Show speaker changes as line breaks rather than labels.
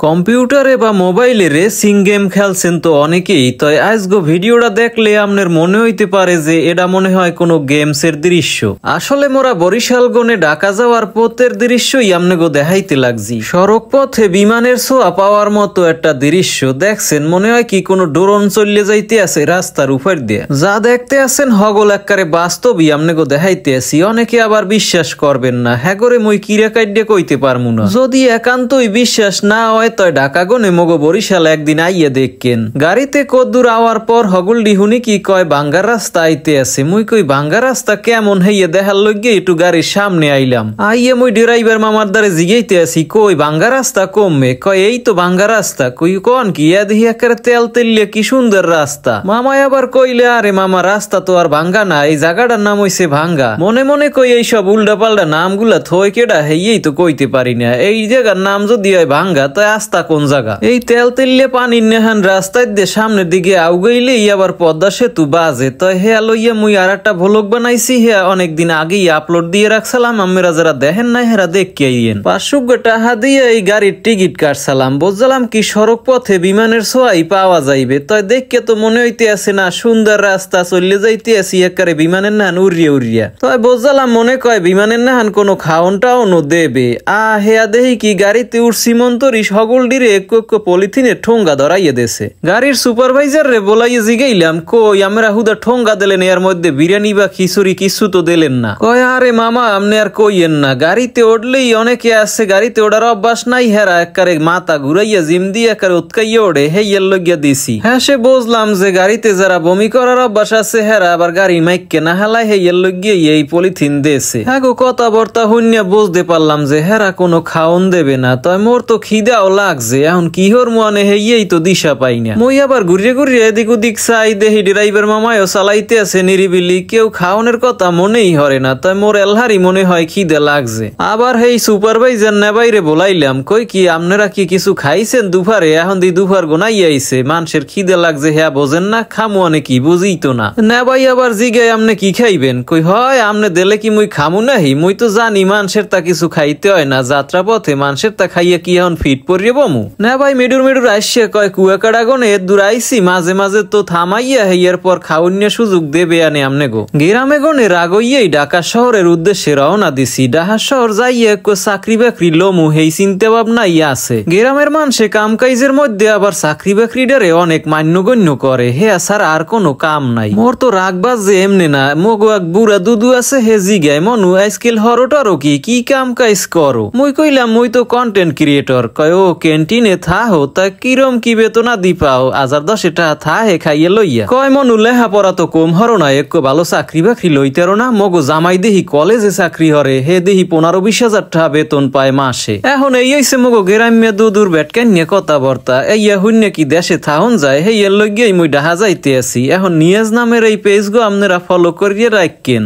কম্পিউটারে বা মোবাইলে রেসিং গেম খেলছেন তো অনেকেই, তাই আজগো ভিডিওটা দেখলে আপনার মনে হইতে পারে যে এটা মনে হয় কোনো গেমসের দৃশ্য। আসলে মোরা বরিশাল গনে ঢাকা যাওয়ার পথের দৃশ্যই আমনেগো দেখাইতে লাগছি। সড়ক পথে বিমানের ছোঁয়া পাওয়ার মতো একটা দৃশ্য দেখছেন, মনে হয় কি কোনো ড্রোন চললে যাইতে আছে রাস্তার উপর দিয়ে। যা দেখতে আছেন হগল একবারে বাস্তবই আমনেগো দেখাইতে আছি। অনেকে আবার বিশ্বাস করবেন না, হ্যাঁ করে মই কিরা কাইডে কইতে পারমু না। যদি একান্তই বিশ্বাস না হয় তয় ঢাকা গনে মগো বরিশাল একদিন আইয়ে দেখকেন। গাড়িতে কদ্দুর আওয়ার পর হগল ডিহুনি কি কয় ভাঙ্গা রাস্তা আইতে আছে। মুই কই ভাঙ্গা রাস্তা কেমন হইয়ে দেখার লগে একটু গাড়ির সামনে আইলাম। আইয়ে মুই ড্রাইভার মামার দ্বারে জিগাইতে আছি, কই ভাঙ্গা রাস্তা কমবে? কয় এই তো ভাঙ্গা রাস্তা। কই কোন কি দেখি একেবারে তেল তেলিয়ে কি সুন্দর রাস্তা। মামাই আবার কইলে, আরে মামা রাস্তা তো আর ভাঙ্গা না, এই জায়গাটার নাম হইছে ভাঙ্গা। মনে মনে কই এই সব উল্টা পাল্টা নামগুলা থই কেডা হেই তো কইতে পারি না। এই জায়গার নাম যদি হয় ভাঙ্গা, তাই আস্তা কোন জায়গা? এই তেল তেলিয়ে পানি নেহান রাস্তায় দিয়ে সামনের দিকে আউগাইলেই আবার পদ্মা সেতু বাজে। তাই হেয়া লইয়া মুই আর একটা ভ্লগ বানাইছি, হেয়া অনেকদিন আগেই আপলোড দিয়ে রাখছিলাম। আমরা যারা দেখেন নাই হেরা দেখকে আইয়েন। 500 টাকা দিয়ে এই গাড়ির টিকিট কাটছিলাম। বুঝলাম কি সড়ক পথে বিমানের ছোঁয়াই পাওয়া যাইবে। তাই দেখকে তো মনে হইতে আছে না সুন্দর রাস্তা চললে যাইতে আছি একারে বিমানের নাহান উড়িয়া উড়িয়া। তাই বুঝলাম মনে কয় বিমানের নাহান কোনো খাওন টাউনও দেবে। হেয়া দেহি কি গাড়িতে উঠছি মন্তরি সকল ডিরে একটু পলিথিনের ঠোঙ্গা ধরাইয়ে দেছে। গাড়ির সুপারভাইজার রে বলাইয়ে জিগাইলাম, কই আমরা হুদা ঠোঙ্গা দিলেন, এর মধ্যে বিরিয়ানি বা খিচুড়ি কিছু তো দিলেন না। কয় আরে মামা আপনি আর কইয়েন না, গাড়িতে উঠলেই অনেকে আছে গাড়িতে ওঠার অভ্যাস নাই, হেরা একারে মাথা ঘুরাইয়া জিম দিয়ে একারে উৎকাইয়া ওঠে, হেইয়ের লইয়া দিছি। হ্যাঁ সে বুঝলাম যে গাড়িতে যারা বমি করার অভ্যাস আছে হেরা আবার গাড়ি মাইককে না হেলায় হেইয়ের লইয়া এই পলিথিন দেছে। হ্যাঁ গো কথাবার্তা হইয়া বুঝতে পারলাম যে হেরা কোনো খাওন দেবে না। তাই মোর তো খিদাও লাগছে, এখন কিহর মনে হেইয়েই তো দিশা পাই না। মই আবার ঘুরিয়ে ঘুরিয়ে এদিক ওদিক চাই, দেহি ড্রাইভার মামায়ও চালাইতে আছে নিরিবিলি, কেউ খাওনের কথা মনেই হরে না। তাই মোর এলহারি মনে হয় খিদে লাগছে। আবার হেই সুপারভাইজার নেবাইরে বলাইলাম, কই কি আপনারা কি কিছু খাইছেন দুপুরে? এখন দি দুপুর গোনাই আইছে, মানুষের খিদে লাগছে হ্যাঁ বোঝেন না, খামু অনেকি বুঝিই তো না। নেবাই আবার জিগাই আমনে কি খাইবেন? কই হয় আমনে দিলে কি মুই খামু নাহি? মুই তো জানি মানুষের তা কিছু খাইতে হয় না, যাত্রা পথে মানুষের তা খাইয়া কি এখন ফিট পরিয়ে বমু না? ভাই মেডুর মেডুর আসছে, কয় কুয়াকাটা গনে দূর আইসি, মাঝে মাঝে তো থামাইয়া হেয়ার পর খাওয়ার সুযোগ দেবে আনে আমনে গো। গ্রামে গনে রাগইয়াই ঢাকা শহরের উদ্দেশ্যে রওনা দিছি। ঢাকা শহর যাইয়া চাকরি বাকরি লমু হেই চিন্তা ভাবনাই আছে। গ্রামের মানুষে কাম কাজের মধ্যে আবার চাকরি বাকরিডারে অনেক মান্যগণ্য করে, হে ছাড়া আর কোনো কাম নাই। মোর তো রাগবাজ যে এমনি না, মগো এক বুড়া দুদু আছে, হে জিগায় মনু আজকাল হরটারও কি কাম কাজ করো? মুই কইলাম মুই তো কন্টেন্ট ক্রিয়েটর। কয় ও ক্যান্টিনে থাহো, তা কিরম কি বেতনা দি পাও? 1010 টাকা থাহে খাইয়ে লইয়া। কয় মনু লেহা পড়া তো কম হরো না, এক ভালো চাকরি বাকরি লইতেরো না? মগো জামাই দেহি কলেজে চাকরি হরে, হে দেহি 15-20 হাজার টাকা বেতন পায় মাসে। এখন এই হইছে মগো গ্রাম্য দুদুর বেটকেন নিয়ে কথাবার্তা। এইয়া হইনে কি দেশে থাহন যায়? হেইয়ের লইয়াই মুই ঢাকা যাইতে আছি। এখন নিয়াজ নামের এই পেজ গো আপনারা ফলো করিয়ে রাখেন।